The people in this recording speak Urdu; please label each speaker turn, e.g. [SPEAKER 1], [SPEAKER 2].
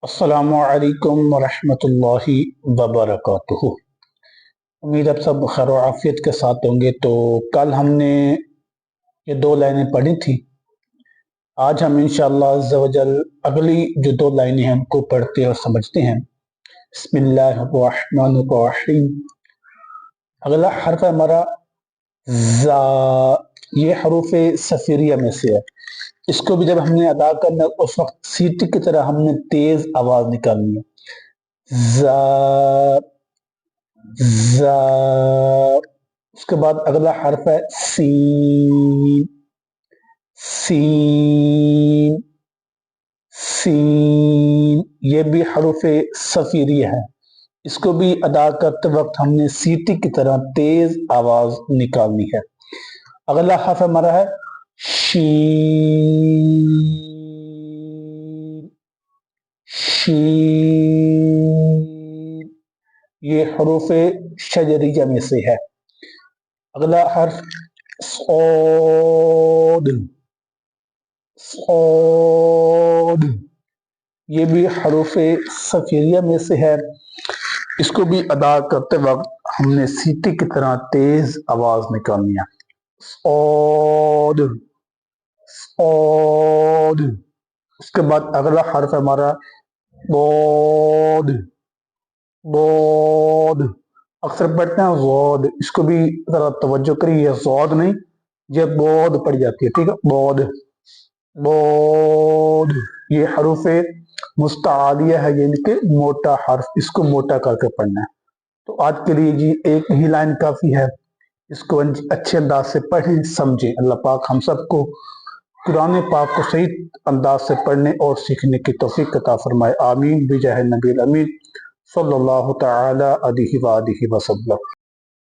[SPEAKER 1] السلام علیکم ورحمۃ اللہ وبرکاتہ۔ امید اب سب خیر و عافیت کے ساتھ ہوں گے۔ تو کل ہم نے یہ 2 لائنیں پڑھی تھی۔ آج ہم انشاءاللہ عز و جل اگلی جو 2 لائنیں ہیں ان کو پڑھتے اور سمجھتے ہیں۔ بسم اللہ الرحمن الرحیم۔ اگلا حرف ہے ہمارا زا، یہ حروف صفیریہ میں سے ہے۔ اس کو بھی جب ہم نے ادا کرنا ہے اس وقت سیٹی کی طرح ہم نے تیز آواز نکالنی ہے۔ زا زا۔ اس کے بعد اگلا حرف ہے سین، سین سین، یہ بھی حروف صفیریہ ہے۔ اس کو بھی ادا کرتے وقت ہم نے سیٹی کی طرح تیز آواز نکالنی ہے۔ اگلا حرف ہمارا ہے شین، شین، یہ حروف شجریہ میں سے ہے۔ اگلا حرف صاد، صاد، یہ بھی حروف صفیریہ میں سے ہے۔ اس کو بھی ادا کرتے وقت ہم نے سیٹی کی طرح تیز آواز نکالنی ہے۔ صاد، صاد۔ اس کے بعد اگلا حرف ہے ہمارا ضاد، ضاد، اکثر پڑھتے ہیں ضاد، اس کو بھی ذرا توجہ کریے، یہ ضاد نہیں، یہ ضاد پڑھ جاتی ہے، ٹھیک ہے، ضاد، ضاد، یہ حروف مستعالیہ ہے، یعنی کہ موٹا حرف، اس کو موٹا کر کے پڑھنا ہے۔ تو آج کے لیے جی ایک ہی لائن کافی ہے، اس کو اچھے انداز سے پڑھیں سمجھیں۔ اللہ پاک ہم سب کو قرآن پاک کو صحیح انداز سے پڑھنے اور سیکھنے کی توفیق عطا فرمائے، آمین بجاہ نبی الامین صلی اللہ تعالی علیہ وآلہ وسلم۔